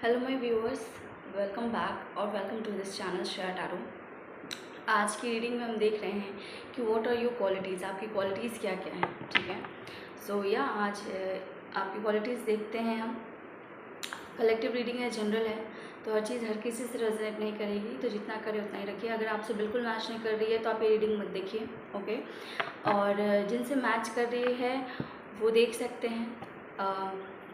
Hello my viewers, welcome back और welcome to this channel Shreya tarot. आज की reading में हम देख रहे हैं कि व्हाट आर योर क्वालिटीज़, आपकी क्वालिटीज़ क्या क्या हैं। ठीक है, आज आपकी क्वालिटीज़ देखते हैं हम। कलेक्टिव रीडिंग है, जनरल है, तो हर चीज़ हर किसी से रेजोनेट नहीं करेगी, तो जितना करे उतना ही रखिए। अगर आपसे बिल्कुल मैच नहीं कर रही है तो आप ये रीडिंग मत देखिए, ओके। और जिनसे मैच कर रही है वो देख सकते हैं,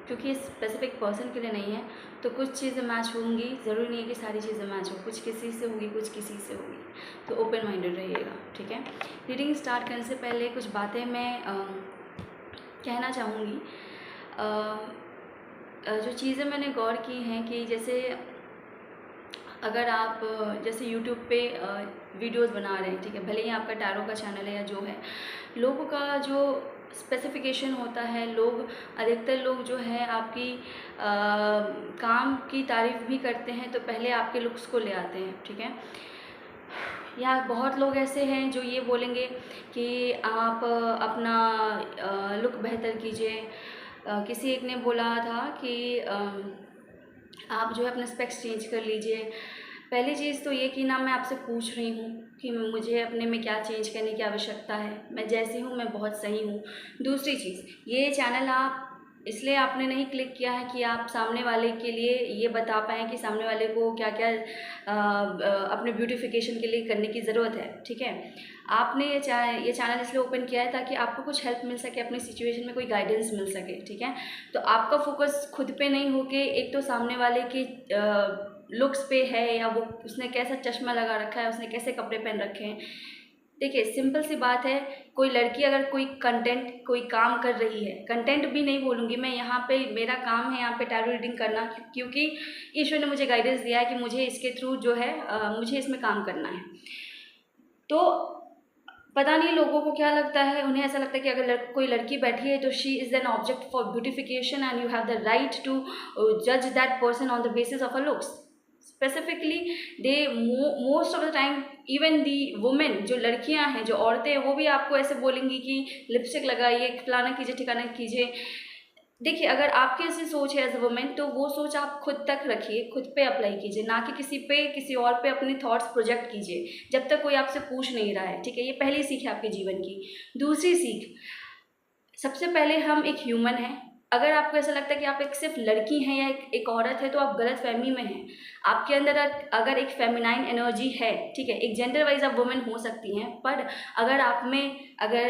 क्योंकि स्पेसिफिक पर्सन के लिए नहीं है, तो कुछ चीज़ें मैच होंगी, ज़रूरी नहीं है कि सारी चीज़ें मैच हो, कुछ किसी से होगी कुछ किसी से होगी, तो ओपन माइंडेड रहिएगा। ठीक है, रीडिंग स्टार्ट करने से पहले कुछ बातें मैं कहना चाहूँगी। जो चीज़ें मैंने गौर की हैं कि जैसे अगर आप जैसे यूट्यूब पे वीडियोस बना रहे हैं, ठीक है, भले ही आपका टैरो का चैनल है या जो है, लोगों का जो स्पेसिफिकेशन होता है, अधिकतर लोग जो है आपकी काम की तारीफ़ भी करते हैं तो पहले आपके लुक्स को ले आते हैं। ठीक है, या बहुत लोग ऐसे हैं जो ये बोलेंगे कि आप अपना लुक बेहतर कीजिए। किसी एक ने बोला था कि आप जो है अपना स्पेक्स चेंज कर लीजिए। पहली चीज़ तो ये कि ना मैं आपसे पूछ रही हूँ कि मुझे अपने में क्या चेंज करने की आवश्यकता है, मैं जैसी हूँ मैं बहुत सही हूँ। दूसरी चीज़, ये चैनल आप इसलिए आपने नहीं क्लिक किया है कि आप सामने वाले के लिए ये बता पाएँ कि सामने वाले को क्या क्या अपने ब्यूटिफिकेशन के लिए करने की ज़रूरत है। ठीक है, आपने ये चैनल इसलिए ओपन किया है ताकि आपको कुछ हेल्प मिल सके, अपनी सिचुएशन में कोई गाइडेंस मिल सके। ठीक है, तो आपका फोकस खुद पे नहीं होके एक तो सामने वाले के लुक्स पे है, या वो उसने कैसा चश्मा लगा रखा है, उसने कैसे कपड़े पहन रखे हैं। देखिए, सिंपल सी बात है, कोई लड़की अगर कोई काम कर रही है, कंटेंट भी नहीं बोलूँगी मैं, यहाँ पे मेरा काम है यहाँ पे टैरो रीडिंग करना, क्योंकि ईश्वर ने मुझे गाइडेंस दिया है कि मुझे इसके थ्रू जो है मुझे इसमें काम करना है। तो पता नहीं लोगों को क्या लगता है, उन्हें ऐसा लगता है कि अगर कोई लड़की बैठी है तो she is an object for beautification and you have the right to जज that person on the basis of a looks. Specifically they most of the time, even the women, जो लड़कियां हैं, जो औरतें हैं, वो भी आपको ऐसे बोलेंगी कि लिपस्टिक लगाइए, फलाना कीजिए, ठिकाना कीजिए। देखिए, अगर आपकी ऐसी सोच है एज अ वुमेन, तो वो सोच आप खुद तक रखिए, खुद पे अप्लाई कीजिए, ना कि किसी और पे अपने थॉट्स प्रोजेक्ट कीजिए जब तक कोई आपसे पूछ नहीं रहा है। ठीक है, ये पहली सीख है आपके जीवन की। दूसरी सीख, सबसे पहले हम एक ह्यूमन हैं। अगर आपको ऐसा लगता है कि आप एक सिर्फ लड़की हैं या एक औरत है, तो आप गलत फहमी में हैं। आपके अंदर अगर एक फेमिनाइन एनर्जी है, ठीक है, एक जेंडर वाइज आप वुमेन हो सकती हैं, पर अगर आप में, अगर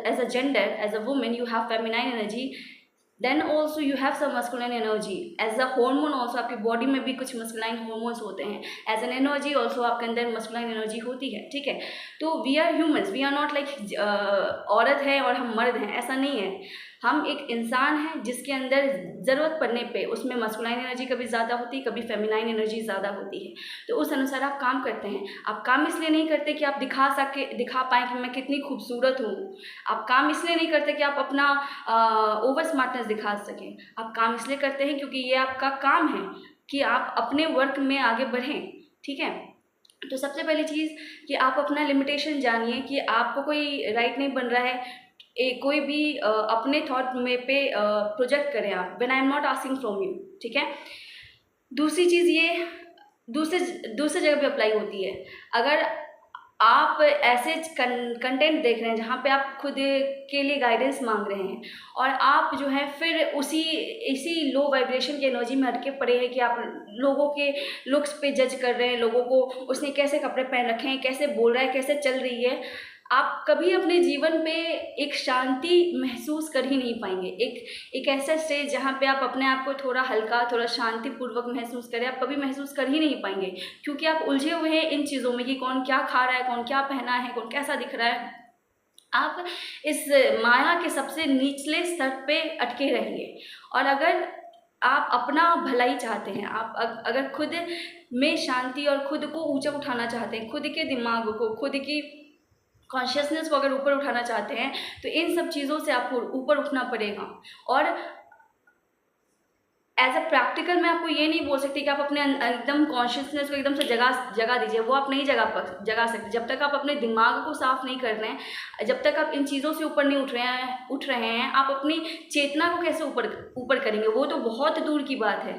as a gender, as a women you have feminine energy, then also you have some masculine energy. As a hormone also आपकी बॉडी में भी कुछ मस्कुलाइन हार्मोन्स होते हैं। एज एन एनर्जी ऑल्सो आपके अंदर मस्कुलाइन एनर्जी होती है। ठीक है, तो we are humans, we are not like औरत है और हम मर्द हैं, ऐसा नहीं है। हम एक इंसान हैं जिसके अंदर ज़रूरत पड़ने पे उसमें मस्कुलाइन एनर्जी कभी ज़्यादा होती है, कभी फेमिनाइन एनर्जी ज़्यादा होती है। तो उस अनुसार आप काम करते हैं। आप काम इसलिए नहीं करते कि आप दिखा पाएँ कि मैं कितनी खूबसूरत हूँ। आप काम इसलिए नहीं करते कि आप अपना ओवर स्मार्टनेस दिखा सकें। आप काम इसलिए करते हैं क्योंकि ये आपका काम है कि आप अपने वर्क में आगे बढ़ें। ठीक है, तो सबसे पहली चीज़ कि आप अपना लिमिटेशन जानिए कि आपको कोई राइट नहीं बन रहा है कोई भी अपने थॉट में पे प्रोजेक्ट करें आप, when I am not asking from you. ठीक है, दूसरी चीज़ ये दूसरे जगह पे अप्लाई होती है। अगर आप ऐसे कंटेंट देख रहे हैं जहाँ पे आप खुद के लिए गाइडेंस मांग रहे हैं, और आप जो है फिर इसी लो वाइब्रेशन की एनर्जी में अटके पड़े हैं कि आप लोगों के लुक्स पे जज कर रहे हैं, लोगों को उसने कैसे कपड़े पहन रखे हैं, कैसे बोल रहा है, कैसे चल रही है, आप कभी अपने जीवन पे एक शांति महसूस कर ही नहीं पाएंगे। एक ऐसा स्टेज जहाँ पे आप अपने आप को थोड़ा हल्का, थोड़ा शांतिपूर्वक महसूस करें, आप कभी महसूस कर ही नहीं पाएंगे, क्योंकि आप उलझे हुए हैं इन चीज़ों में कि कौन क्या खा रहा है, कौन क्या पहना है, कौन कैसा दिख रहा है। आप इस माया के सबसे निचले स्तर पे अटके रहिए। और अगर आप अपना भलाई चाहते हैं, आप अगर खुद में शांति और खुद को ऊंचा उठाना चाहते हैं, खुद के दिमाग को, खुद की कॉन्शियसनेस को अगर ऊपर उठाना चाहते हैं, तो इन सब चीज़ों से आपको ऊपर उठना पड़ेगा। और एज अ प्रैक्टिकल मैं आपको ये नहीं बोल सकती कि आप अपने एकदम कॉन्शियसनेस को एकदम से जगा दीजिए, वो आप नहीं जगा सकते जब तक आप अपने दिमाग को साफ नहीं कर रहे हैं, जब तक आप इन चीज़ों से ऊपर नहीं उठ रहे हैं। आप अपनी चेतना को कैसे ऊपर करेंगे, वो तो बहुत दूर की बात है।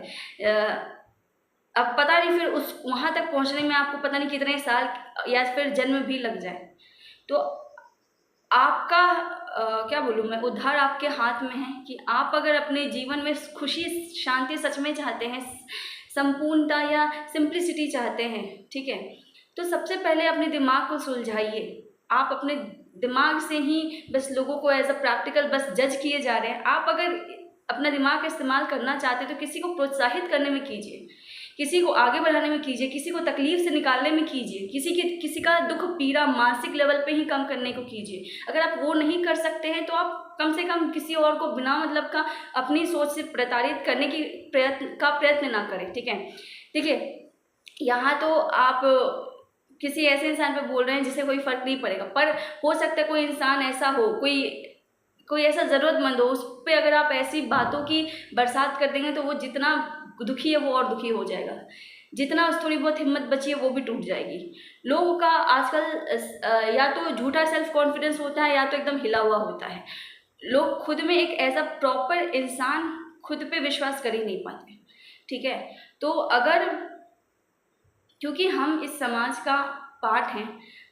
अब पता नहीं फिर उस वहाँ तक पहुँचने में आपको पता नहीं कितने साल या फिर जन्म भी लग जाए। तो आपका क्या बोलूँ मैं, उद्धार आपके हाथ में है कि आप अगर अपने जीवन में खुशी शांति सच में चाहते हैं, संपूर्णता या सिंप्लिसिटी चाहते हैं, ठीक है, तो सबसे पहले अपने दिमाग को सुलझाइए। आप अपने दिमाग से ही बस लोगों को एज अ प्रैक्टिकल बस जज किए जा रहे हैं। आप अगर अपना दिमाग का इस्तेमाल करना चाहते हैं तो किसी को प्रोत्साहित करने में कीजिए, किसी को आगे बढ़ाने में कीजिए, किसी को तकलीफ से निकालने में कीजिए, किसी का दुख पीड़ा मानसिक लेवल पे ही कम करने को कीजिए। अगर आप वो नहीं कर सकते हैं तो आप कम से कम किसी और को बिना मतलब का अपनी सोच से प्रताड़ित करने की प्रयत्न ना करें, ठीक है। देखिए, यहाँ तो आप किसी ऐसे इंसान पे बोल रहे हैं जिसे कोई फ़र्क नहीं पड़ेगा, पर हो सकता है कोई इंसान ऐसा हो, कोई ऐसा ज़रूरतमंद हो, उस पर अगर आप ऐसी बातों की बरसात कर देंगे तो वो जितना दुखी है वो और दुखी हो जाएगा, जितना उस थोड़ी बहुत हिम्मत बची है वो भी टूट जाएगी। लोगों का आजकल या तो झूठा सेल्फ कॉन्फिडेंस होता है या तो एकदम हिला हुआ होता है। लोग खुद में एक ऐसा प्रॉपर इंसान खुद पे विश्वास कर ही नहीं पाते, ठीक है। तो अगर क्योंकि हम इस समाज का पार्ट हैं,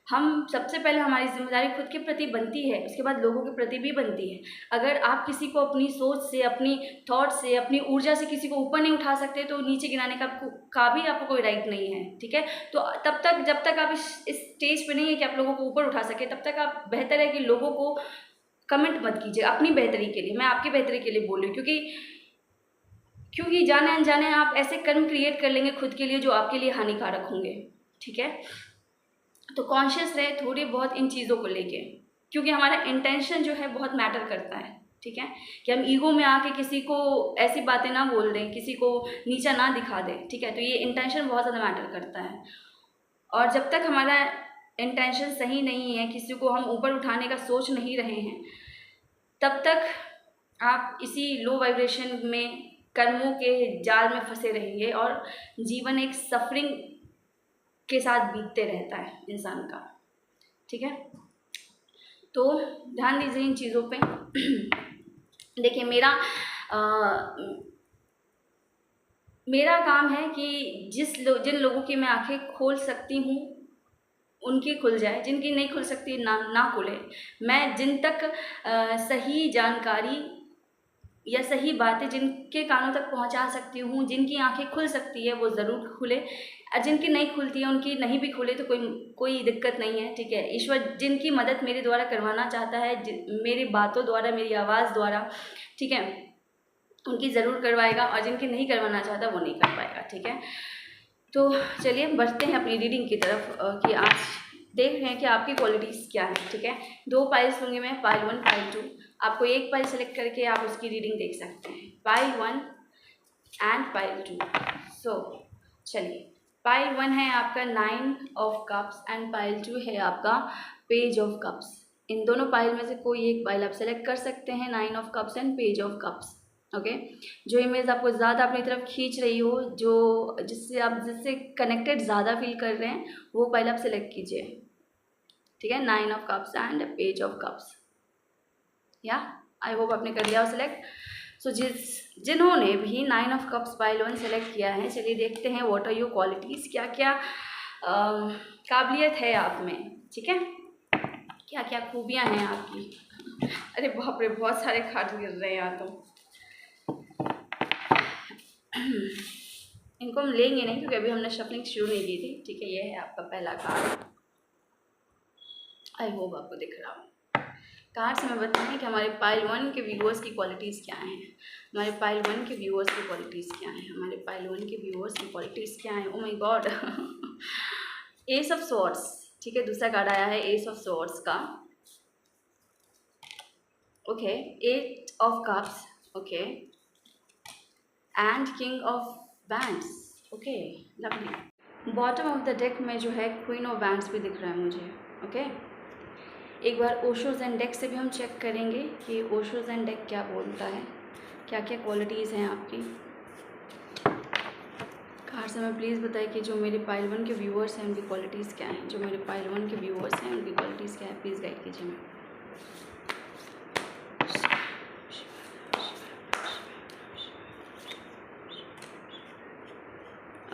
हम सबसे पहले हमारी जिम्मेदारी खुद के प्रति बनती है, उसके बाद लोगों के प्रति भी बनती है। अगर आप किसी को अपनी सोच से, अपनी थॉट से, अपनी ऊर्जा से किसी को ऊपर नहीं उठा सकते तो नीचे गिराने का भी आपको कोई राइट नहीं है, ठीक है। तो तब तक जब तक आप इस स्टेज पे नहीं है कि आप लोगों को ऊपर उठा सके, तब तक आप बेहतर है कि लोगों को कमेंट मत कीजिए अपनी बेहतरी के लिए। मैं आपकी बेहतरी के लिए बोल रही हूँ, क्योंकि जाने अनजाने आप ऐसे कर्म क्रिएट कर लेंगे खुद के लिए जो आपके लिए हानिकारक होंगे, ठीक है। तो कॉन्शियस रहे थोड़ी बहुत इन चीज़ों को लेके, क्योंकि हमारा इंटेंशन जो है बहुत मैटर करता है, ठीक है। कि हम ईगो में आके किसी को ऐसी बातें ना बोल दें, किसी को नीचा ना दिखा दें, ठीक है। तो ये इंटेंशन बहुत ज़्यादा मैटर करता है, और जब तक हमारा इंटेंशन सही नहीं है, किसी को हम ऊपर उठाने का सोच नहीं रहे हैं, तब तक आप इसी लो वाइब्रेशन में कर्मों के जाल में फंसे रहेंगे और जीवन एक सफरिंग के साथ बीतते रहता है इंसान का, ठीक है। तो ध्यान दीजिए इन चीज़ों पे। देखिए, मेरा काम है कि जिन लोगों की मैं आंखें खोल सकती हूँ उनकी खुल जाए, जिनकी नहीं खुल सकती ना खुले। मैं जिन तक सही जानकारी या सही बातें जिनके कानों तक पहुंचा सकती हूँ, जिनकी आंखें खुल सकती है वो ज़रूर खुले, और जिनकी नहीं खुलती है उनकी नहीं भी खुले तो कोई दिक्कत नहीं है, ठीक है। ईश्वर जिनकी मदद मेरे द्वारा करवाना चाहता है, मेरी बातों द्वारा, मेरी आवाज़ द्वारा, ठीक है, उनकी ज़रूर करवाएगा, और जिनकी नहीं करवाना चाहता वो नहीं कर पाएगा, ठीक है। तो चलिए बढ़ते हैं अपनी रीडिंग की तरफ कि आज देख रहे हैं कि आपकी क्वालिटीज़ क्या है, ठीक है। 2 पाइल्स लूँगी मैं, पाइल 1, पाइल 2। आपको एक पाइल सेलेक्ट करके आप उसकी रीडिंग देख सकते हैं, पाइल 1 एंड पाइल 2। सो चलिए, पाइल 1 है आपका 9 ऑफ कप्स एंड पाइल 2 है आपका पेज ऑफ कप्स। इन दोनों पाइल में से कोई एक पाइल आप सेलेक्ट कर सकते हैं, 9 of cups and page of cups, okay. जो इमेज आपको ज़्यादा अपनी तरफ खींच रही हो, जिससे कनेक्टेड ज़्यादा फील कर रहे हैं, वो पाइल आप सेलेक्ट कीजिए, ठीक है। 9 of cups and page of cups, या आई होप आपने कर लिया हो सेलेक्ट। सो जिन्होंने भी 9 ऑफ कप्स पाइल 1 सेलेक्ट किया है, चलिए देखते हैं व्हाट आर योर क्वालिटीज़, क्या क्या काबिलियत है आप में, ठीक है, क्या क्या खूबियाँ हैं आपकी। अरे बाप रे, बहुत सारे कार्ड गिर रहे हैं यहाँ तो। इनको हम लेंगे नहीं क्योंकि अभी हमने शफलिंग शुरू नहीं की थी, ठीक है। ये है आपका पहला कार्ड, आई होप आपको दिख रहा हो। कार्ड से मैं बताएं कि हमारे पाइल 1 के व्यूअर्स की क्वालिटीज़ क्या हैं, हमारे पाइल 1 के व्यूअर्स की क्वालिटीज़ क्या हैं, हमारे पाइल 1 के व्यूअर्स की क्वालिटीज़ क्या हैं। ओ my God, S of swords, ठीक है। दूसरा कार्ड आया है एस ऑफ स्वॉर्ड्स का, okay. 8 of cups, okay, and king of wands, okay, lovely. Bottom of the deck में जो है क्वीन ऑफ वैंड्स भी दिख रहा है मुझे, ओके। एक बार ओशोज एंड डेक से भी हम चेक करेंगे कि ओशोज एंड डेक क्या बोलता है, क्या क्या क्वालिटीज़ हैं आपकी। समय प्लीज़ बताइए कि जो मेरे पाइल 1 के व्यूअर्स हैं उनकी क्वालिटीज़ क्या हैं। जो मेरे पाइल 1 के व्यूअर्स हैं उनकी क्वालिटीज़ क्या है, प्लीज़ गाइड कीजिए मैं।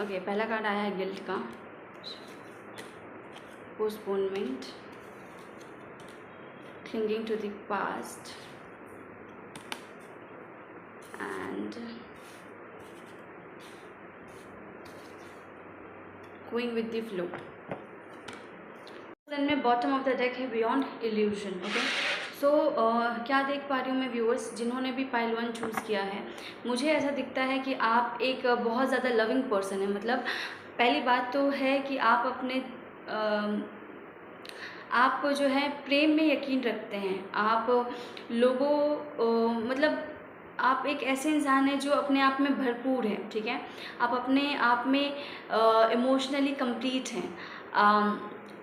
ओके, पहला कार्ड आया है गिल्ट का, postponement, clinging to the past and going with the flow. में बॉटम ऑफ द डेक है बियॉन्ड इल्यूजन। ओके, सो क्या देख पा रही हूँ मैं व्यूअर्स, जिन्होंने भी पाइल 1 चूज़ किया है, मुझे ऐसा दिखता है कि आप एक बहुत ज़्यादा लविंग पर्सन है। मतलब पहली बात तो है कि आप अपने आप जो है प्रेम में यकीन रखते हैं। आप लोगों मतलब आप एक ऐसे इंसान हैं जो अपने आप में भरपूर है, ठीक है। आप अपने आप में इमोशनली कंप्लीट हैं।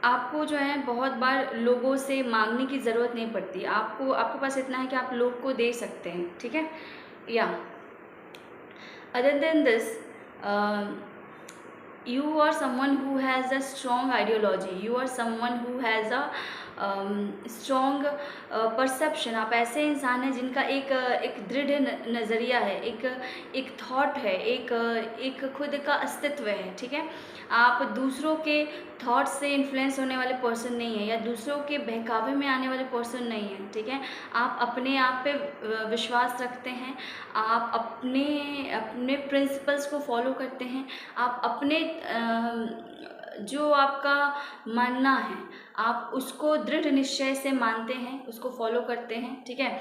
आपको जो है बहुत बार लोगों से मांगने की ज़रूरत नहीं पड़ती। आपके पास इतना है कि आप लोग को दे सकते हैं, ठीक है। या other than this, you are someone who has a strong ideology, you are someone who has a strong perception। आप ऐसे इंसान हैं जिनका एक दृढ़ नज़रिया है, एक थॉट है, एक खुद का अस्तित्व है, ठीक है। आप दूसरों के थॉट से इन्फ्लुएंस होने वाले पर्सन नहीं है, या दूसरों के बहकावे में आने वाले पर्सन नहीं है, ठीक है। आप अपने आप पे विश्वास रखते हैं, आप अपने प्रिंसिपल्स को फॉलो करते हैं, आप अपने जो आपका मानना है आप उसको दृढ़ निश्चय से मानते हैं, उसको फॉलो करते हैं, ठीक है।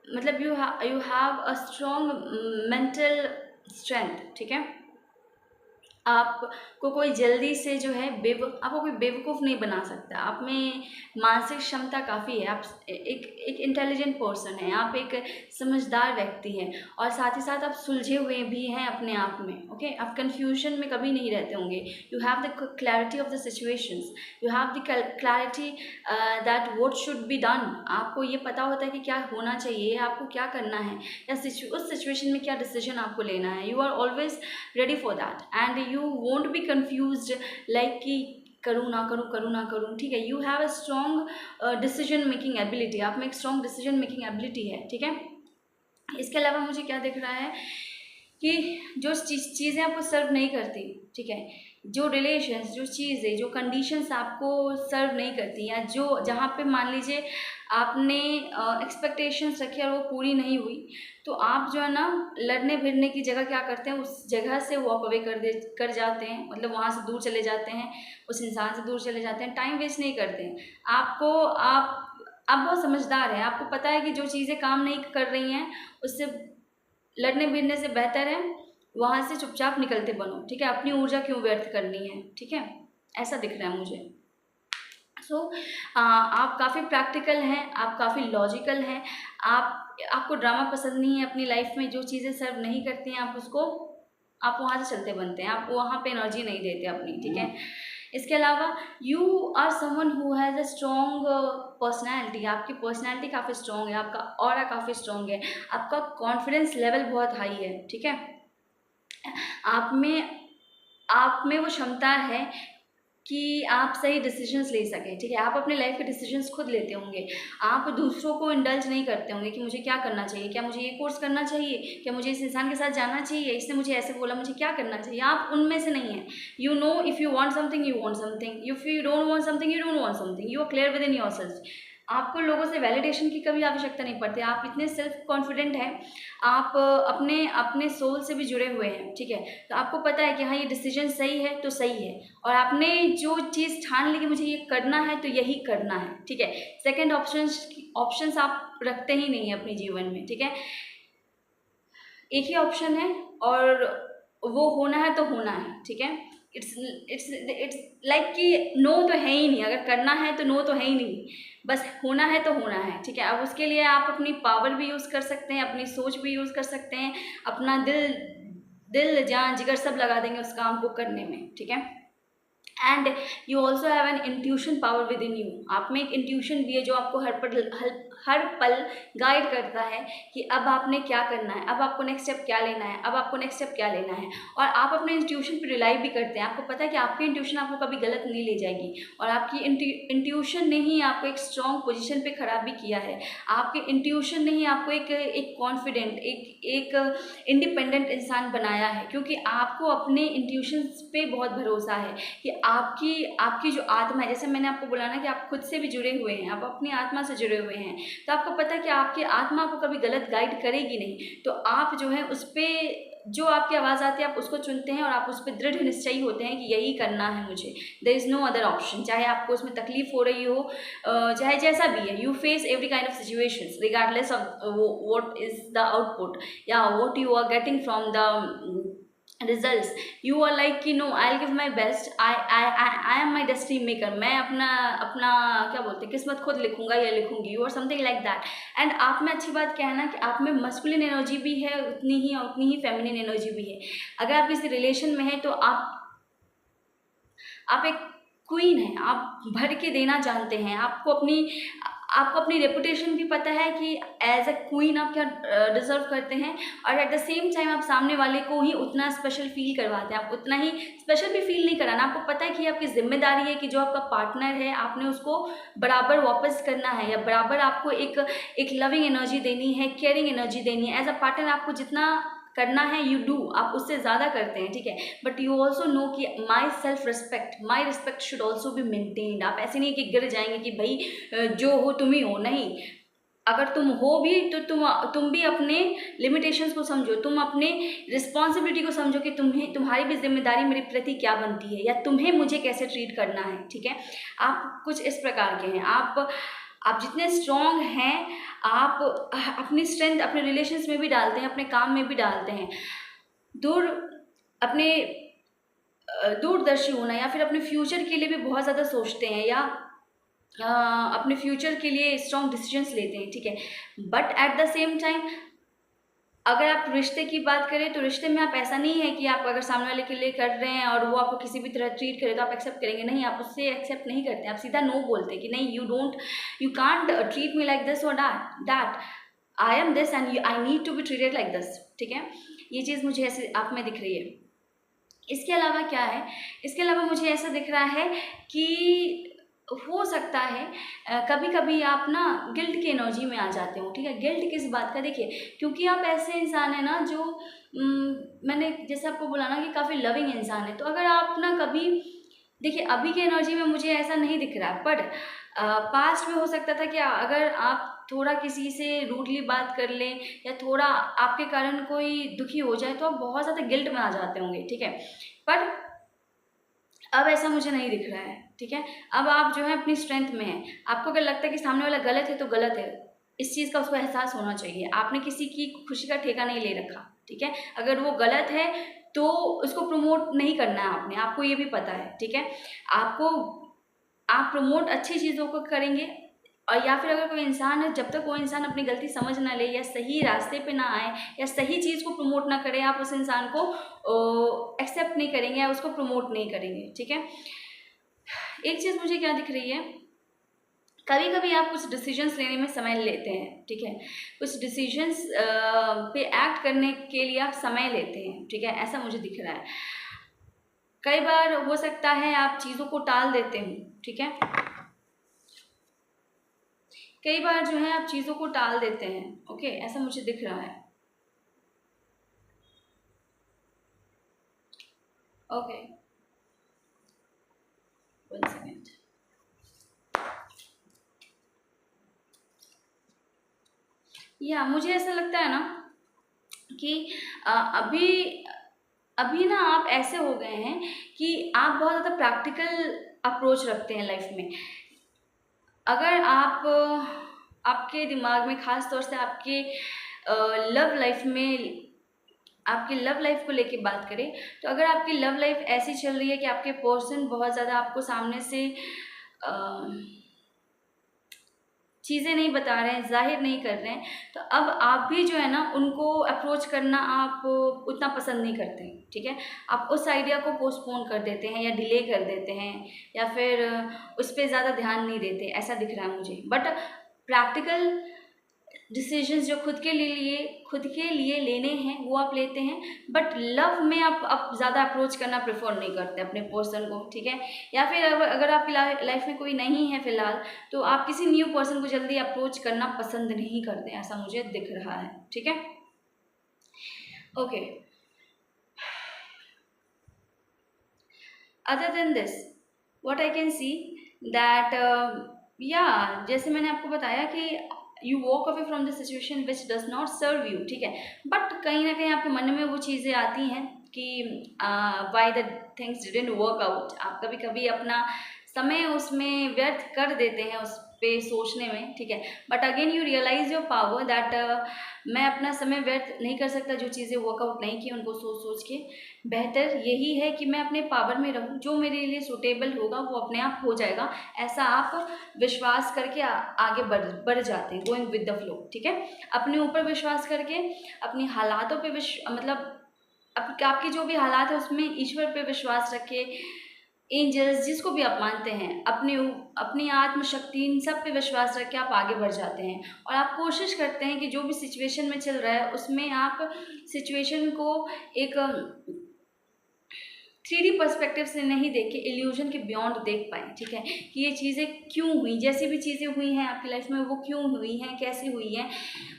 मतलब you have a strong mental strength, ठीक है। आपको कोई जल्दी से जो है आपको कोई बेवकूफ़ नहीं बना सकता। आप में मानसिक क्षमता काफ़ी है, आप एक इंटेलिजेंट पर्सन हैं, आप एक समझदार व्यक्ति हैं, और साथ ही साथ आप सुलझे हुए भी हैं अपने आप में। ओके, आप कन्फ्यूजन में कभी नहीं रहते होंगे। You have the clarity of the situations, you have the clarity that what should be done. आपको ये पता होता है कि क्या होना चाहिए, आपको क्या करना है, या उस सिचुएशन में क्या डिसीजन आपको लेना है। You are always ready for that and you won't be confused like कि करूँ ना करूँ, ठीक है। you have a strong decision making ability, आप में एक strong decision making ability है, ठीक है। इसके अलावा मुझे क्या दिख रहा है कि जो चीज़ें आपको सर्व नहीं करती, ठीक है, जो रिलेशंस, जो चीज़ें, जो कंडीशंस आपको सर्व नहीं करती, या जो जहाँ पे मान लीजिए आपने एक्सपेक्टेशंस रखी और वो पूरी नहीं हुई, तो आप जो है ना लड़ने भिड़ने की जगह क्या करते हैं, उस जगह से वॉक अवे कर जाते हैं। मतलब वहाँ से दूर चले जाते हैं, उस इंसान से दूर चले जाते हैं, टाइम वेस्ट नहीं करते हैं। आप बहुत समझदार हैं, आपको पता है कि जो चीज़ें काम नहीं कर रही हैं उससे लड़ने भिड़ने से बेहतर है वहाँ से चुपचाप निकलते बनो, ठीक है। अपनी ऊर्जा क्यों व्यर्थ करनी है, ठीक है। ऐसा दिख रहा है मुझे। आप काफ़ी प्रैक्टिकल हैं, आप काफ़ी लॉजिकल हैं, आपको ड्रामा पसंद नहीं है अपनी लाइफ में। जो चीज़ें सर्व नहीं करती हैं आप वहाँ से चलते बनते हैं, आप वहाँ पे एनर्जी नहीं देते अपनी, ठीक है। इसके अलावा you are someone who has a strong personality. आपकी पर्सनैलिटी काफ़ी स्ट्रॉन्ग है, आपका ऑरा काफ़ी स्ट्रॉन्ग है, आपका कॉन्फिडेंस लेवल बहुत हाई है, ठीक है। आप में वो क्षमता है कि आप सही डिसीजंस ले सकें, ठीक है। आप अपने लाइफ के डिसीजंस खुद लेते होंगे, आप दूसरों को इंडल्ज नहीं करते होंगे कि मुझे क्या करना चाहिए, क्या मुझे ये कोर्स करना चाहिए, क्या मुझे इस इंसान के साथ जाना चाहिए, इसने मुझे ऐसे बोला, मुझे क्या करना चाहिए। आप उनमें से नहीं हैं। You know if you want something you want something, if you don't want something you don't want something, you are clear within yourself. आपको लोगों से वैलिडेशन की कभी आवश्यकता नहीं पड़ती। आप इतने सेल्फ कॉन्फिडेंट हैं, आप अपने सोल से भी जुड़े हुए हैं, ठीक है। तो आपको पता है कि हाँ ये डिसीजन सही है तो सही है, और आपने जो चीज़ ठान ली कि मुझे ये करना है तो यही करना है, ठीक है। सेकंड ऑप्शंस आप रखते ही नहीं है अपने जीवन में, ठीक है। एक ही ऑप्शन है और वो होना है तो होना है, ठीक है। इट्स लाइक कि नो तो है ही नहीं, अगर करना है तो नो तो है ही नहीं, बस होना है तो होना है, ठीक है। अब उसके लिए आप अपनी पावर भी यूज़ कर सकते हैं, अपनी सोच भी यूज़ कर सकते हैं, अपना दिल जान जिगर सब लगा देंगे उस काम को करने में, ठीक है। And you also have an intuition power with in you. आप में एक इंट्यूशन भी है जो आपको हर पल गाइड करता है कि अब आपने क्या करना है, अब आपको नेक्स्ट स्टेप क्या लेना है, अब आपको नेक्स्ट स्टेप क्या लेना है। और आप अपने इंट्यूशन पर रिलाई भी करते हैं। आपको पता है कि आपकी इंट्यूशन आपको कभी गलत नहीं ले जाएगी, और आपकी इंट्यूशन ने ही आपको एक स्ट्रॉन्ग पोजीशन पे खड़ा भी किया है। आपके इंट्यूशन ने ही आपको एक कॉन्फिडेंट, एक इंडिपेंडेंट इंसान बनाया है, क्योंकि आपको अपने इंट्यूशन पे बहुत भरोसा है कि आपकी जो आत्मा है, जैसे मैंने आपको बोला ना कि आप खुद से भी जुड़े हुए हैं, आप अपनी आत्मा से जुड़े हुए हैं, तो आपको पता है कि आपकी आत्मा आपको कभी गलत गाइड करेगी नहीं। तो आप जो है उस पर, जो आपकी आवाज़ आती है आप उसको चुनते हैं और आप उस पर दृढ़ निश्चयी होते हैं कि यही करना है मुझे। There is no other option. चाहे आपको उसमें तकलीफ हो रही हो, चाहे जैसा भी है, you face every kind of situations regardless of what is the output या what you are getting from the results. You are like कि no, I will give my best, I am my destiny maker. मैं अपना अपना क्या बोलते हैं, किस्मत खुद लिखूंगा या लिखूंगी, और समथिंग लाइक दैट। एंड आप में अच्छी बात क्या है ना कि आप में मस्कुलिन एनर्जी भी है उतनी ही फेमिनिन एनर्जी भी है। अगर आप किसी रिलेशन में हैं तो आप एक क्वीन हैं, आप भर के देना जानते हैं। आपको अपनी रेपुटेशन भी पता है कि एज अ क्वीन आप क्या डिजर्व करते हैं, और एट द सेम टाइम आप सामने वाले को ही उतना स्पेशल फील करवाते हैं। आप उतना ही स्पेशल भी फील नहीं कराना, आपको पता है कि आपकी जिम्मेदारी है कि जो आपका पार्टनर है आपने उसको बराबर वापस करना है, या बराबर आपको एक लविंग एनर्जी देनी है, केयरिंग एनर्जी देनी है। एज अ पार्टनर आपको जितना करना है यू डू, आप उससे ज़्यादा करते हैं, ठीक है। बट यू ऑल्सो नो कि my self respect, my respect should also be maintained. आप ऐसे नहीं कि गिर जाएंगे कि भाई जो हो तुम ही हो, नहीं। अगर तुम हो भी तो तुम भी अपने लिमिटेशंस को समझो, तुम अपने रिस्पॉन्सिबिलिटी को समझो कि तुम्हारी भी जिम्मेदारी मेरे प्रति क्या बनती है, या तुम्हें मुझे कैसे ट्रीट करना है, ठीक है। आप कुछ इस प्रकार के हैं। आप जितने स्ट्रॉन्ग हैं, आप अपनी स्ट्रेंथ अपने रिलेशंस में भी डालते हैं, अपने काम में भी डालते हैं। अपने दूरदर्शी होना, या फिर अपने फ्यूचर के लिए भी बहुत ज़्यादा सोचते हैं, या अपने फ्यूचर के लिए स्ट्रॉन्ग डिसीजंस लेते हैं, ठीक है। But at the same time अगर आप रिश्ते की बात करें तो रिश्ते में आप ऐसा नहीं है कि आप अगर सामने वाले के लिए कर रहे हैं और वो आपको किसी भी तरह ट्रीट करे तो आप एक्सेप्ट करेंगे, नहीं। आप उससे एक्सेप्ट नहीं करते, आप सीधा नो बोलते कि नहीं, you can't treat me like this और that, I am this and I need to be treated like this, ठीक है। ये चीज़ मुझे ऐसे आप में दिख रही है। इसके अलावा क्या है, इसके अलावा मुझे ऐसा दिख रहा है कि हो सकता है कभी कभी आप ना गिल्ट की एनर्जी में आ जाते हो, ठीक है। गिल्ट किस बात का, देखिए, क्योंकि आप ऐसे इंसान हैं ना जो मैंने जैसे आपको बोला ना कि काफ़ी लविंग इंसान है। तो अगर आप ना कभी, देखिए अभी की एनर्जी में मुझे ऐसा नहीं दिख रहा, बट पास्ट में हो सकता था कि अगर आप थोड़ा किसी से रूडली बात कर लें या थोड़ा आपके कारण कोई दुखी हो जाए तो आप बहुत ज़्यादा गिल्ट में आ जाते होंगे, ठीक है। पर अब ऐसा मुझे नहीं दिख रहा है, ठीक है। अब आप जो है अपनी स्ट्रेंथ में हैं। आपको अगर लगता है कि सामने वाला गलत है तो गलत है, इस चीज़ का उसको एहसास होना चाहिए। आपने किसी की खुशी का ठेका नहीं ले रखा, ठीक है। अगर वो गलत है तो उसको प्रमोट नहीं करना है आपने, आपको ये भी पता है, ठीक है। आप प्रमोट अच्छी चीज़ों को करेंगे, और या फिर अगर कोई इंसान है, जब तक वो इंसान अपनी गलती समझ ना ले या सही रास्ते पे ना आए या सही चीज़ को प्रमोट ना करे, आप उस इंसान को एक्सेप्ट नहीं करेंगे या उसको प्रमोट नहीं करेंगे, ठीक है। एक चीज़ मुझे क्या दिख रही है, कभी कभी आप कुछ डिसीजंस लेने में समय लेते हैं, ठीक है। कुछ डिसीजंस पे एक्ट करने के लिए आप समय लेते हैं, ठीक है, ऐसा मुझे दिख रहा है। कई बार हो सकता है आप चीज़ों को टाल देते हो, ठीक है। कई बार जो है आप चीज़ों को टाल देते हैं, ओके, ऐसा मुझे दिख रहा है, ओके, 1 सेकेंड। या मुझे ऐसा लगता है ना कि अभी ना आप ऐसे हो गए हैं कि आप बहुत ज़्यादा प्रैक्टिकल अप्रोच रखते हैं लाइफ में। अगर आपके दिमाग में, ख़ास तौर से आपके लव लाइफ में, आपकी लव लाइफ को लेके बात करें तो अगर आपकी लव लाइफ ऐसी चल रही है कि आपके पर्सन बहुत ज़्यादा आपको सामने से चीज़ें नहीं बता रहे हैं, जाहिर नहीं कर रहे हैं, तो अब आप भी जो है ना उनको अप्रोच करना आप उतना पसंद नहीं करते हैं, ठीक है। आप उस आइडिया को पोस्टपोन कर देते हैं या डिले कर देते हैं या फिर उस पर ज़्यादा ध्यान नहीं देते, ऐसा दिख रहा है मुझे। बट प्रैक्टिकल डिसीजंस जो खुद के लिए लेने हैं वो आप लेते हैं, बट लव में आप ज़्यादा अप्रोच करना प्रेफर नहीं करते अपने पर्सन को, ठीक है। या फिर अगर आपकी लाइफ में कोई नहीं है फिलहाल, तो आप किसी न्यू पर्सन को जल्दी अप्रोच करना पसंद नहीं करते, ऐसा मुझे दिख रहा है, ठीक है। Okay, other than this what I can see that या जैसे मैंने आपको बताया कि you walk away from the situation which does not serve you, ठीक है। बट कहीं ना कहीं आपके मन में वो चीज़ें आती हैं कि why the things didn't work out. आप कभी कभी अपना समय उसमें व्यर्थ कर देते हैं उस पे सोचने में, ठीक है। But again you realise your power that मैं अपना समय व्यर्थ नहीं कर सकता, जो चीज़ें वर्कआउट नहीं की उनको सोच सोच के। बेहतर यही है कि मैं अपने पावर में रहूँ, जो मेरे लिए सूटेबल होगा वो अपने आप हो जाएगा, ऐसा आप विश्वास करके आगे बढ़ जाते हैं, गोइंग विद द फ्लो, ठीक है। अपने ऊपर विश्वास करके, अपनी हालातों पे मतलब आपके जो भी हालात है उसमें ईश्वर पे विश्वास रखे, एंजल्स जिसको भी आप मानते हैं, अपनी आत्मशक्ति, इन सब पे विश्वास रख के आप आगे बढ़ जाते हैं। और आप कोशिश करते हैं कि जो भी सिचुएशन में चल रहा है उसमें आप सिचुएशन को एक 3D पर्सपेक्टिव से नहीं देख के इल्यूजन के बियॉन्ड देख पाएँ, ठीक है। कि ये चीज़ें क्यों हुई, जैसी भी चीज़ें हुई हैं आपकी लाइफ में वो क्यों हुई हैं, कैसे हुई हैं,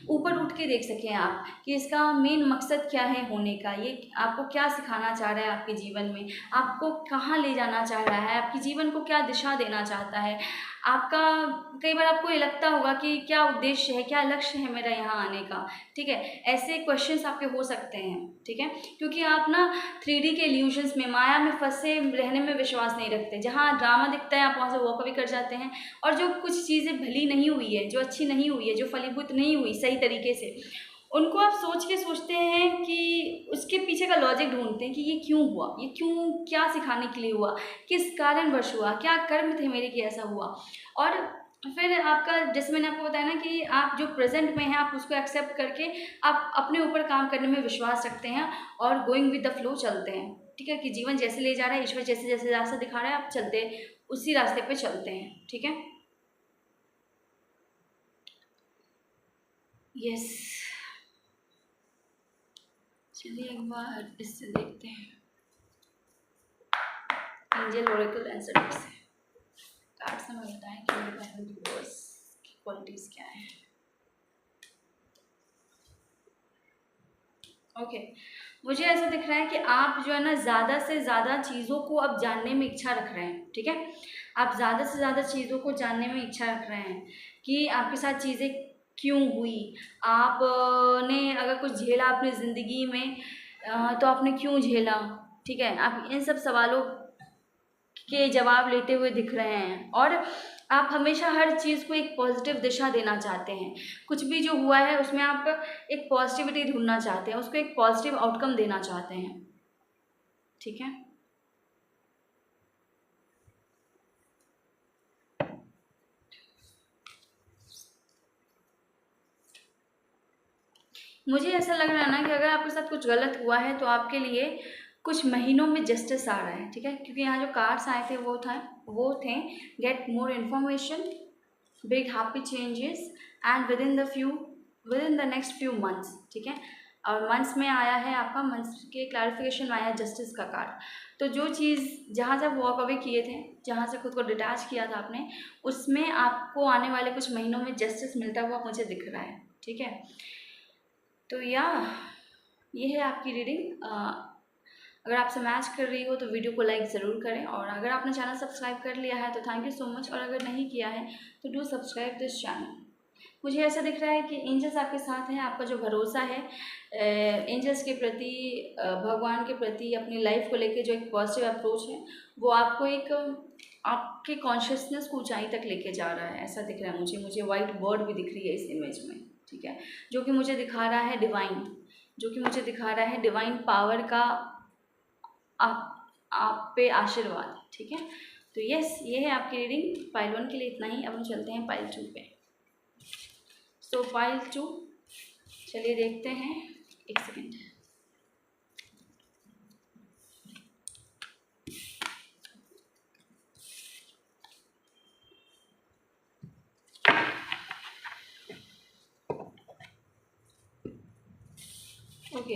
ऊपर उठ के देख सकें आप कि इसका मेन मकसद क्या है होने का, ये आपको क्या सिखाना चाह रहा है आपके जीवन में, आपको कहाँ ले जाना चाह रहा है, आपके जीवन को क्या दिशा देना चाहता है आपका। कई बार आपको ये लगता होगा कि क्या उद्देश्य है, क्या लक्ष्य है मेरा यहाँ आने का, ठीक है। ऐसे क्वेश्चंस आपके हो सकते हैं, ठीक है, क्योंकि आप ना 3D के इल्यूजन्स में, माया में फंसे रहने में विश्वास नहीं रखते। जहाँ ड्रामा दिखता है आप वहाँ से वॉक अवे कर जाते हैं, और जो कुछ चीज़ें भली नहीं हुई है, जो अच्छी नहीं हुई है, जो फलीभूत नहीं हुई सही तरीके से, उनको आप सोचते हैं कि उसके पीछे का लॉजिक ढूंढते हैं कि ये क्यों हुआ, ये क्यों, क्या सिखाने के लिए हुआ, किस कारणवश हुआ, क्या कर्म थे मेरे कि ऐसा हुआ। और फिर आपका, जैसे मैंने आपको बताया ना कि आप जो प्रेजेंट में हैं आप उसको एक्सेप्ट करके आप अपने ऊपर काम करने में विश्वास रखते हैं और गोइंग विद द फ्लो चलते हैं, ठीक है। कि जीवन जैसे ले जा रहा है, ईश्वर जैसे जैसे रास्ता दिखा रहा है, आप चलते उसी रास्ते पे चलते हैं, ठीक है। यस, चलिए एक बार इससे देखते हैं, एंजल ओरेकल आंसर से कार्ड से हमें बताएं कि मेरे बहन व्यूअर्स की क्वालिटीज़ क्या हैं। ओके, मुझे ऐसा दिख रहा है कि आप जो है ना ज़्यादा से ज़्यादा चीज़ों को अब जानने में इच्छा रख रहे हैं, ठीक है। आप ज़्यादा से ज़्यादा चीज़ों को जानने में इच्छा रख रहे हैं कि आपके साथ चीज़ें क्यों हुई, आपने अगर कुछ झेला अपनी ज़िंदगी में तो आपने क्यों झेला, ठीक है। आप इन सब सवालों के जवाब लेते हुए दिख रहे हैं, और आप हमेशा हर चीज़ को एक पॉजिटिव दिशा देना चाहते हैं। कुछ भी जो हुआ है उसमें आप एक पॉजिटिविटी ढूंढना चाहते हैं, उसको एक पॉजिटिव आउटकम देना चाहते हैं, ठीक है। मुझे ऐसा लग रहा है ना कि अगर आपके साथ कुछ गलत हुआ है तो आपके लिए कुछ महीनों में जस्टिस आ रहा है, ठीक है। क्योंकि यहाँ जो कार्ड्स आए थे वो थे get more information, big happy changes and with in the next few months, ठीक है। और मंथ्स में आया है आपका, मंथ्स के क्लैरिफिकेशन में आया जस्टिस का कार्ड। तो जो चीज़ जहाँ से वॉक अवे किए थे, जहाँ से खुद को डिटैच किया था आपने, उसमें आपको आने वाले कुछ महीनों में जस्टिस मिलता हुआ मुझे दिख रहा है, ठीक है। तो ये है आपकी रीडिंग। अगर आपसे मैच कर रही हो तो वीडियो को लाइक ज़रूर करें, और अगर आपने चैनल सब्सक्राइब कर लिया है तो थैंक यू सो मच, और अगर नहीं किया है तो डू सब्सक्राइब दिस चैनल। मुझे ऐसा दिख रहा है कि एंजल्स आपके साथ हैं, आपका जो भरोसा है एंजल्स के प्रति, भगवान के प्रति, अपनी लाइफ को लेके जो एक पॉजिटिव अप्रोच है वो आपको एक आपके कॉन्शियसनेस को ऊंचाई तक लेके जा रहा है, ऐसा दिख रहा है मुझे वाइट बर्ड भी दिख रही है इस इमेज में, ठीक है। जो कि मुझे दिखा रहा है डिवाइन पावर का आप पे आशीर्वाद, ठीक है। तो यस, ये है आपकी रीडिंग पाइल 1 के लिए इतना ही। अब हम चलते हैं पाइल 2 पे। सो पाइल 2, चलिए देखते हैं, एक सेकेंड। ओके,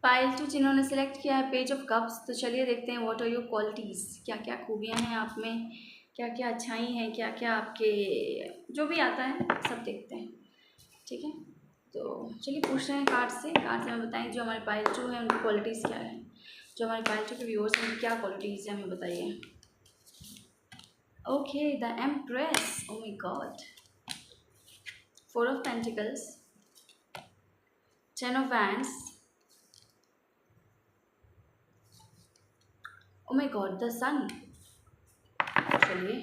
पायल 2 जिन्होंने सेलेक्ट किया है पेज ऑफ कप्स, तो चलिए देखते हैं व्हाट आर योर क्वालिटीज़, क्या क्या खूबियाँ हैं आप में, क्या क्या अच्छाई हैं, क्या क्या आपके जो भी आता है सब देखते हैं, ठीक है। तो चलिए पूछ रहे हैं कार्ड से हमें बताएं जो हमारे पायल 2 हैं उनकी क्वालिटीज़ क्या है, जो हमारे पायल 2 के व्यूअर्स हैं उनकी क्या क्वालिटीज़ हैं हमें बताइए। Okay, the empress, oh my god, 4 of pentacles, 10 of wands, oh my god, the sun. चलिए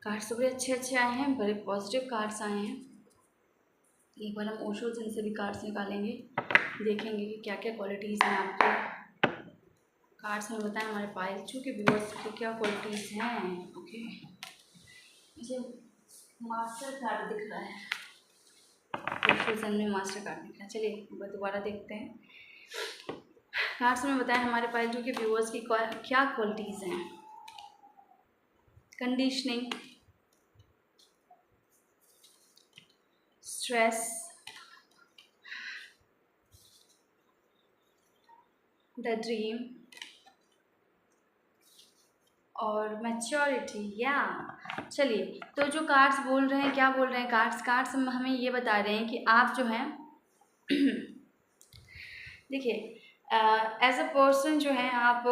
कार्ड्स तो बड़े अच्छे अच्छे आए हैं, बड़े पॉजिटिव कार्ड्स आए हैं। एक बार हम ओशो जिन से भी कार्ड्स निकालेंगे, देखेंगे कि क्या क्या क्वालिटीज़ हैं आपके कार्ड्स में। बताएं हमारे पायल 2 के व्यूअर्स की क्या क्वालिटीज़ हैं। ओके, मुझे मास्टर कार्ड दिख रहा है, ओशो जन में मास्टर कार्ड दिख रहा है। चलिए एक बार दोबारा देखते हैं कार्ड्स में। बताएं हमारे पायल 2 के व्यूअर्स की क्या क्वालिटीज़ हैं। कंडीशनिंग, स्ट्रेस, द ड्रीम और मैच्योरिटी। या चलिए, तो जो कार्ड्स बोल रहे हैं, क्या बोल रहे हैं कार्ड्स हमें ये बता रहे हैं कि आप जो हैं देखिए एज अ पर्सन जो है आप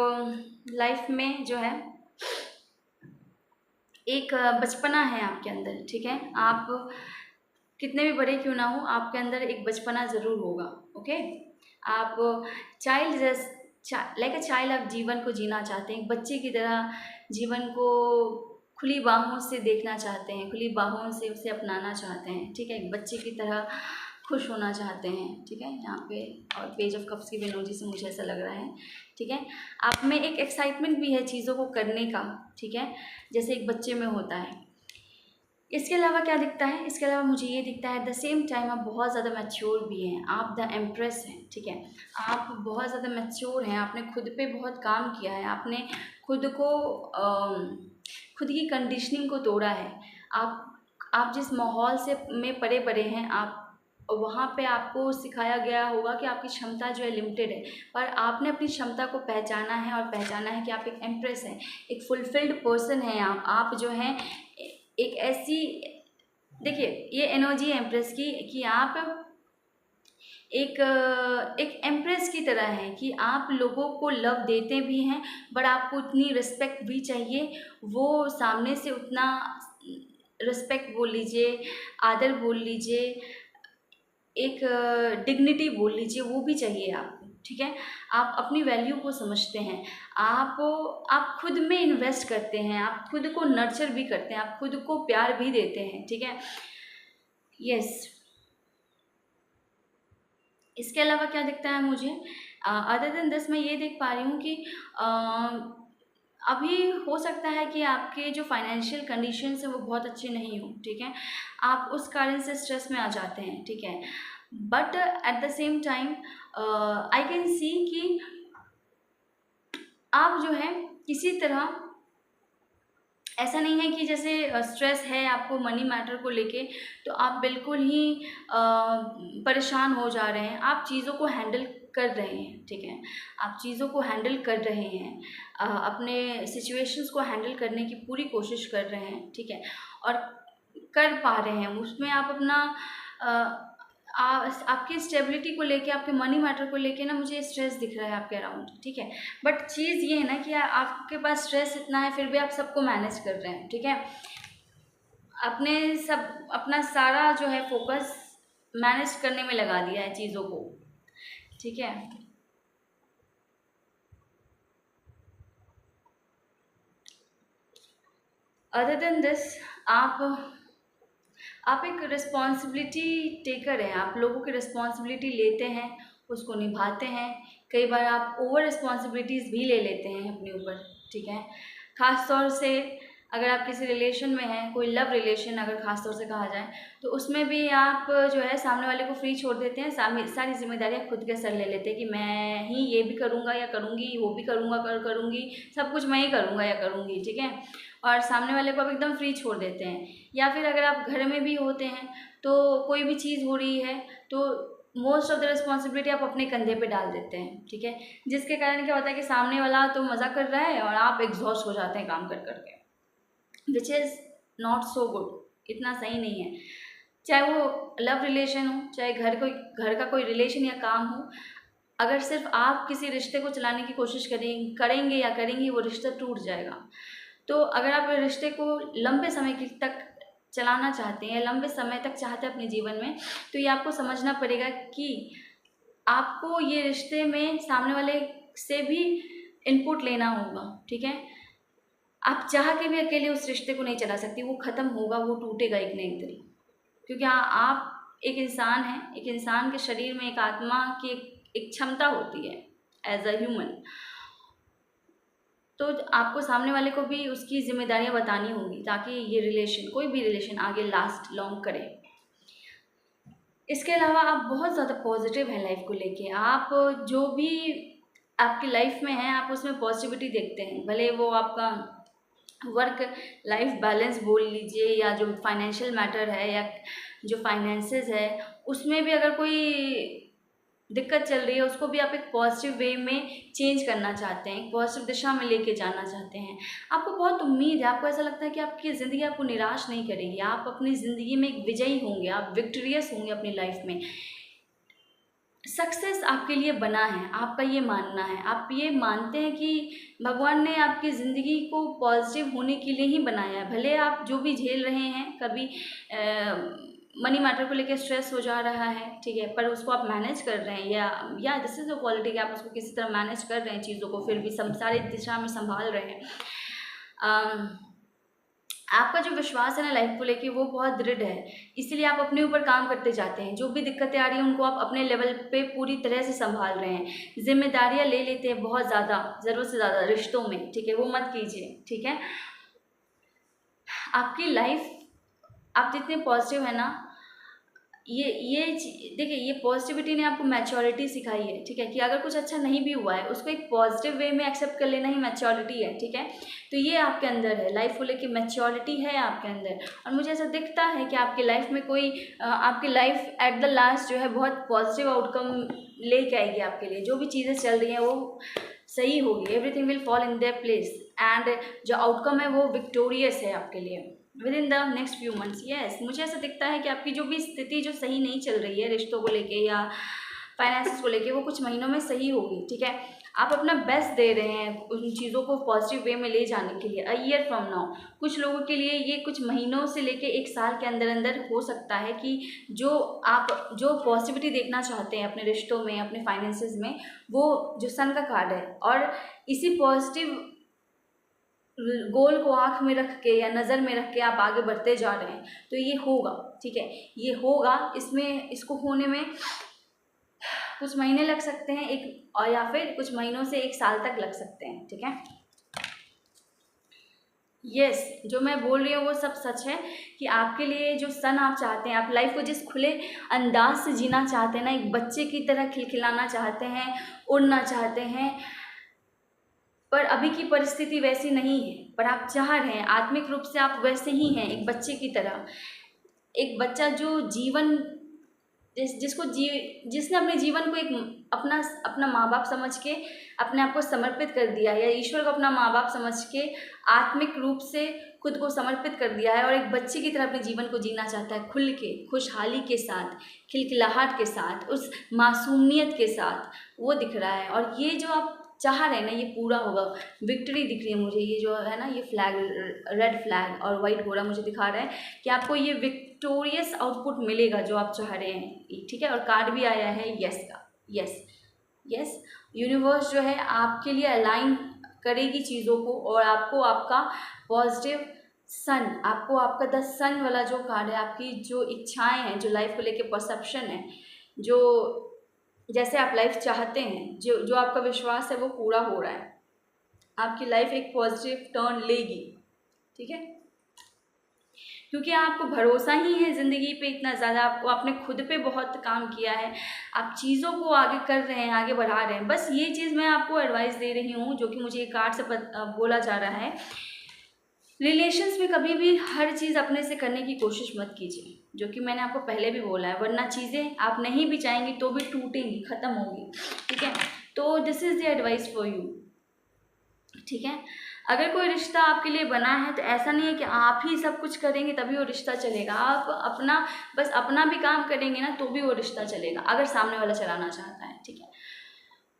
लाइफ में जो है एक बचपना है आपके अंदर, ठीक है। आप कितने भी बड़े क्यों ना हो, आपके अंदर एक बचपना ज़रूर होगा। ओके, आप चाइल्ड लाइक अ चाइल्ड, आप जीवन को जीना चाहते हैं, एक बच्चे की तरह जीवन को खुली बाहों से देखना चाहते हैं, खुली बाहों से उसे अपनाना चाहते हैं, ठीक है। एक बच्चे की तरह खुश होना चाहते हैं, ठीक है। यहाँ पे और पेज ऑफ कप्स की एनर्जी से मुझे ऐसा लग रहा है, ठीक है। आप में एक एक्साइटमेंट भी है चीज़ों को करने का, ठीक है, जैसे एक बच्चे में होता है। इसके अलावा क्या दिखता है, इसके अलावा मुझे ये दिखता है एट द सेम टाइम आप बहुत ज़्यादा मैच्योर भी हैं, आप द एम्प्रेस हैं, ठीक है। आप बहुत ज़्यादा मैच्योर हैं, आपने खुद पे बहुत काम किया है, आपने खुद को खुद की कंडीशनिंग को तोड़ा है। आप जिस माहौल से में पले बड़े हैं, आप वहाँ पे आपको सिखाया गया होगा कि आपकी क्षमता जो है लिमिटेड है, पर आपने अपनी क्षमता को पहचाना है और पहचाना है कि आप एक एम्प्रेस हैं, एक फुलफिल्ड पर्सन हैं। आप जो हैं एक ऐसी, देखिए ये एनर्जी है एम्प्रेस की कि आप एक एम्प्रेस की तरह हैं कि आप लोगों को लव देते भी हैं, बट आपको उतनी रिस्पेक्ट भी चाहिए, वो सामने से उतना रिस्पेक्ट बोल लीजिए, आदर बोल लीजिए, एक डिग्निटी बोल लीजिए, वो भी चाहिए आपको, ठीक है। आप अपनी वैल्यू को समझते हैं, आप खुद में इन्वेस्ट करते हैं, आप खुद को नर्चर भी करते हैं, आप खुद को प्यार भी देते हैं, ठीक है। यस, इसके अलावा क्या दिखता है मुझे, अदर देन दिस मैं ये देख पा रही हूँ कि अभी हो सकता है कि आपके जो फाइनेंशियल कंडीशंस है वो बहुत अच्छे नहीं हो, ठीक है। आप उस कारण से स्ट्रेस में आ जाते हैं, ठीक है। But at the same time I can सी कि आप जो है किसी तरह, ऐसा नहीं है कि जैसे स्ट्रेस है आपको मनी मैटर को लेके तो आप बिल्कुल ही परेशान हो जा रहे हैं, आप चीज़ों को हैंडल कर रहे हैं, ठीक है। आप चीज़ों को हैंडल कर रहे हैं, अपने सिचुएशंस को हैंडल करने की पूरी कोशिश कर रहे हैं, ठीक है, और कर पा रहे हैं। उसमें आप अपना आपकी स्टेबिलिटी को लेके, आपके मनी मैटर को लेके ना मुझे स्ट्रेस दिख रहा है आपके अराउंड, ठीक है। बट चीज़ ये है ना कि आपके पास स्ट्रेस इतना है फिर भी आप सबको मैनेज कर रहे हैं, ठीक है। अपना सारा जो है फोकस मैनेज करने में लगा दिया है चीज़ों को, ठीक है। अदर देन दिस आप एक रिस्पॉन्सिबिलिटी टेकर हैं, आप लोगों की रिस्पॉन्सिबिलिटी लेते हैं, उसको निभाते हैं। कई बार आप ओवर रिस्पॉन्सिबिलिटीज़ भी ले लेते हैं अपने ऊपर, ठीक है। ख़ास तौर से अगर आप किसी रिलेशन में हैं, कोई लव रिलेशन अगर ख़ास तौर से कहा जाए, तो उसमें भी आप जो है सामने वाले को फ्री छोड़ देते हैं, सारी जिम्मेदारियाँ खुद के सर ले लेते हैं कि मैं ही ये भी करूँगा या करूँगी, वो भी करूँगा करूँगी, सब कुछ मैं ही करूँगा या करूँगी, ठीक है। और सामने वाले को आप एकदम फ्री छोड़ देते हैं। या फिर अगर आप घर में भी होते हैं तो कोई भी चीज़ हो रही है तो मोस्ट ऑफ द रिस्पॉन्सिबिलिटी आप अपने कंधे पे डाल देते हैं, ठीक है, जिसके कारण क्या होता है कि सामने वाला तो मज़ा कर रहा है और आप एग्जॉस्ट हो जाते हैं काम कर करके, which is not so good, इतना सही नहीं है। चाहे वो लव रिलेशन हो, चाहे घर का कोई रिलेशन या काम हो, अगर सिर्फ आप किसी रिश्ते को चलाने की कोशिश करेंगे या करेंगी, वो रिश्ता टूट जाएगा। तो अगर आप रिश्ते को लंबे समय तक चलाना चाहते हैं, लंबे समय तक चाहते हैं अपने जीवन में, तो ये आपको समझना पड़ेगा कि आपको ये रिश्ते में सामने वाले से भी इनपुट लेना होगा, ठीक है। आप चाह के भी अकेले उस रिश्ते को नहीं चला सकती, वो ख़त्म होगा, वो टूटेगा एक न एक दिन, क्योंकि आप एक इंसान हैं, एक इंसान के शरीर में एक आत्मा की एक क्षमता होती है एज अ ह्यूमन। तो आपको सामने वाले को भी उसकी जिम्मेदारियां बतानी होगी ताकि ये रिलेशन, कोई भी रिलेशन आगे लास्ट लॉन्ग करे। इसके अलावा आप बहुत ज़्यादा पॉजिटिव हैं लाइफ को लेके, आप जो भी आपकी लाइफ में है आप उसमें पॉजिटिविटी देखते हैं, भले वो आपका वर्क लाइफ बैलेंस बोल लीजिए या जो फाइनेंशियल मैटर है या जो फाइनेंसेस है उसमें भी अगर कोई दिक्कत चल रही है उसको भी आप एक पॉजिटिव वे में चेंज करना चाहते हैं, एक पॉजिटिव दिशा में लेके जाना चाहते हैं। आपको बहुत उम्मीद है, आपको ऐसा लगता है कि आपकी ज़िंदगी आपको निराश नहीं करेगी, आप अपनी ज़िंदगी में एक विजयी होंगे, आप विक्टोरियस होंगे अपनी लाइफ में। सक्सेस आपके लिए बना है, आपका ये मानना है, आप ये मानते हैं कि भगवान ने आपकी ज़िंदगी को पॉजिटिव होने के लिए ही बनाया है। भले आप जो भी झेल रहे हैं, कभी मनी मैटर को लेकर स्ट्रेस हो जा रहा है, ठीक है, पर उसको आप मैनेज कर रहे हैं, या दिस इज़ द क्वालिटी कि आप उसको किसी तरह मैनेज कर रहे हैं चीज़ों को, फिर भी सारी दिशा में संभाल रहे हैं। आपका जो विश्वास है ना लाइफ को लेके वो बहुत दृढ़ है, इसीलिए आप अपने ऊपर काम करते जाते हैं। जो भी दिक्कतें आ रही हैं उनको आप अपने लेवल पे पूरी तरह से संभाल रहे हैं, जिम्मेदारियां ले लेते हैं बहुत ज़्यादा, ज़रूरत से ज़्यादा रिश्तों में, ठीक है, वो मत कीजिए, ठीक है। आपकी लाइफ, आप जितने पॉजिटिव है ना, ये देखिए, ये पॉजिटिविटी ने आपको मैच्योरिटी सिखाई है, ठीक है, कि अगर कुछ अच्छा नहीं भी हुआ है उसको एक पॉजिटिव वे में एक्सेप्ट कर लेना ही मैच्योरिटी है, ठीक है। तो ये आपके अंदर है, लाइफ को लेके मैच्योरिटी है आपके अंदर, और मुझे ऐसा दिखता है कि आपकी लाइफ में आपकी लाइफ एट द लास्ट जो है बहुत पॉजिटिव आउटकम लेके आएगी आपके लिए। जो भी चीज़ें चल रही हैं वो सही होगी, everything will fall in their place, and जो आउटकम है वो विक्टोरियस है आपके लिए with in the next few months. Yes, मुझे ऐसा दिखता है कि आपकी जो भी स्थिति जो सही नहीं चल रही है रिश्तों को लेके या फाइनेंसेस को लेके, वो कुछ महीनों में सही होगी, ठीक है। आप अपना बेस्ट दे रहे हैं उन चीज़ों को पॉजिटिव वे में ले जाने के लिए। अ ईयर फ्रॉम नाउ, कुछ लोगों के लिए ये कुछ महीनों से लेके 1 साल के अंदर अंदर हो सकता है कि आप जो पॉजिटिविटी देखना चाहते हैं अपने रिश्तों में, अपने फाइनेंसेस में, वो जो सन का कार्ड है, और इसी पॉजिटिव गोल को आंख में रख के या नज़र में रख के आप आगे बढ़ते जा रहे हैं, तो ये होगा, ठीक है, ये होगा। इसको होने में कुछ महीने लग सकते हैं, और या फिर कुछ महीनों से 1 साल तक लग सकते हैं, ठीक है। यस, जो मैं बोल रही हूँ वो सब सच है कि आपके लिए जो सन आप चाहते हैं, आप लाइफ को जिस खुले अंदाज से जीना चाहते हैं ना, एक बच्चे की तरह खिलखिलाना चाहते हैं, उड़ना चाहते हैं, पर अभी की परिस्थिति वैसी नहीं है, पर आप चाह रहे हैं, आत्मिक रूप से आप वैसे ही हैं, एक बच्चे की तरह। एक बच्चा जो जीवन जिसने अपने जीवन को एक अपना माँ बाप समझ के अपने आप को समर्पित कर दिया है, या ईश्वर को अपना माँ बाप समझ के आत्मिक रूप से खुद को समर्पित कर दिया है, और एक बच्चे की तरह अपने जीवन को जीना चाहता है, खुल के, खुशहाली के साथ, खिलखिलाहट के साथ, उस मासूमियत के साथ, वो दिख रहा है। और ये जो आप चाह रहे हैं ना, ये पूरा होगा। विक्ट्री दिख रही है मुझे, ये जो है ना, ये फ्लैग, रेड फ्लैग और वाइट घोड़ा मुझे दिखा रहा है कि आपको ये विक्टोरियस आउटपुट मिलेगा जो आप चाह रहे हैं, ठीक है। और कार्ड भी आया है यस का, यस, यूनिवर्स जो है आपके लिए अलाइन करेगी चीज़ों को, और आपको आपका पॉजिटिव सन, आपको आपका द सन वाला जो कार्ड है, आपकी जो इच्छाएं हैं, जो लाइफ को लेके परसेप्शन है, जो जैसे आप लाइफ चाहते हैं, जो आपका विश्वास है वो पूरा हो रहा है। आपकी लाइफ एक पॉजिटिव टर्न लेगी, ठीक है, क्योंकि आपको भरोसा ही है ज़िंदगी पे इतना ज़्यादा, आपने खुद पे बहुत काम किया है, आप चीज़ों को आगे कर रहे हैं, आगे बढ़ा रहे हैं। बस ये चीज़ मैं आपको एडवाइस दे रही हूँ जो कि मुझे कार्ड से बोला जा रहा है रिलेशंस में कभी भी हर चीज़ अपने से करने की कोशिश मत कीजिए, जो कि मैंने आपको पहले भी बोला है, वरना चीज़ें आप नहीं भी चाहेंगी तो भी टूटेंगी, ख़त्म होगी, ठीक है। तो this is the advice for you, ठीक है। अगर कोई रिश्ता आपके लिए बना है तो ऐसा नहीं है कि आप ही सब कुछ करेंगे तभी वो रिश्ता चलेगा। आप अपना बस अपना भी काम करेंगे ना तो भी वो रिश्ता चलेगा, अगर सामने वाला चलाना चाहता है, ठीक है।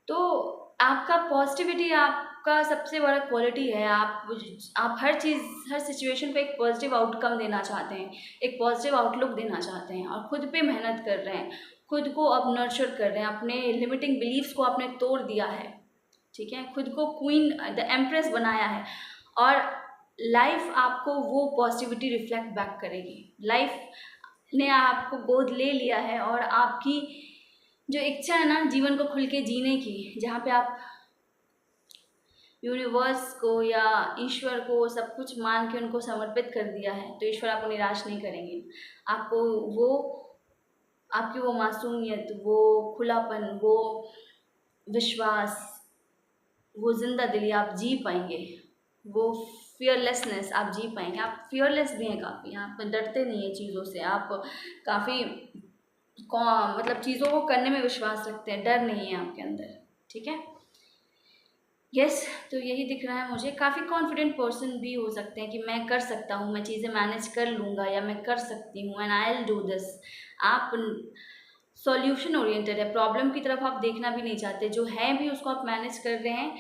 तो आपका पॉजिटिविटी आपका सबसे बड़ा क्वालिटी है। आप हर चीज़, हर सिचुएशन पे एक पॉजिटिव आउटकम देना चाहते हैं, एक पॉजिटिव आउटलुक देना चाहते हैं, और खुद पे मेहनत कर रहे हैं, खुद को अब नर्चर कर रहे हैं, अपने लिमिटिंग बिलीव्स को आपने तोड़ दिया है, ठीक है। खुद को क्वीन द एम्प्रेस बनाया है, और लाइफ आपको वो पॉजिटिविटी रिफ्लेक्ट बैक करेगी। लाइफ ने आपको गोद ले लिया है, और आपकी जो इच्छा है ना जीवन को खुल के जीने की, जहाँ पे आप यूनिवर्स को या ईश्वर को सब कुछ मान के उनको समर्पित कर दिया है, तो ईश्वर आपको निराश नहीं करेंगे। आपको वो, आपकी वो मासूमियत, वो खुलापन, वो विश्वास, वो जिंदा दिली आप जी पाएंगे, वो फियरलेसनेस आप जी पाएंगे। आप फियरलेस भी हैं काफ़ी, आप डरते नहीं हैं चीज़ों से, आप काफ़ी मतलब चीज़ों को करने में विश्वास रखते हैं, डर नहीं है आपके अंदर, ठीक है। यस, तो यही दिख रहा है मुझे। काफ़ी कॉन्फिडेंट पर्सन भी हो सकते हैं कि मैं कर सकता हूँ, मैं चीज़ें मैनेज कर लूँगा, या मैं कर सकती हूँ, and I will do this. आप सॉल्यूशन ओरिएंटेड है, प्रॉब्लम की तरफ आप देखना भी नहीं चाहते, जो है भी उसको आप मैनेज कर रहे हैं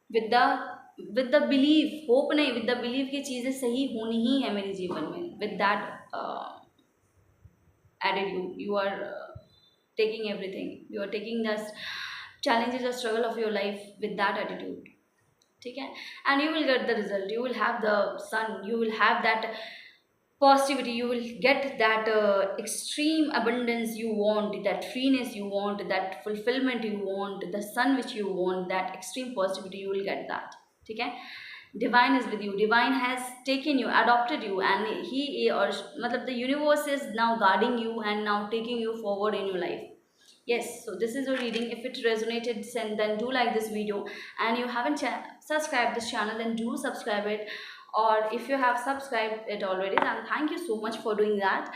विद द बिलीव, होप नहीं, विद द बिलीव की चीज़ें सही होनी ही है मेरे जीवन में, with that attitude you are taking everything, you are taking the challenges or struggle of your life with that attitude, ठीक है। and you will get the result, you will have the sun, you will have that positivity, you will get that extreme abundance you want, that freeness you want, that fulfillment you want, the sun which you want, that extreme positivity, you will get that, ठीक है। divine is with you, divine has taken you, adopted you, and he or matlab the universe is now guarding you and now taking you forward in your life. Yes, so this is your reading. If it resonated, then do like this video, and you haven't subscribed this channel, then do subscribe it, or if you have subscribed it already, then thank you so much for doing that.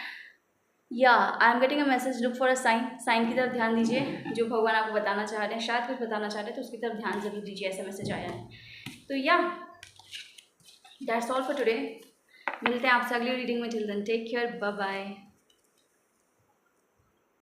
I am getting a message, look for a sign, sign की तरफ ध्यान दीजिए, जो भगवान आपको बताना चाह रहे हैं, शायद कुछ बताना चाह रहे हैं, तो उसकी तरफ ध्यान जरूर दीजिए, ऐसा मैसेज आया है। तो दैट्स ऑल फॉर टुडे। मिलते हैं आपसे अगली रीडिंग में, till then take care, bye bye.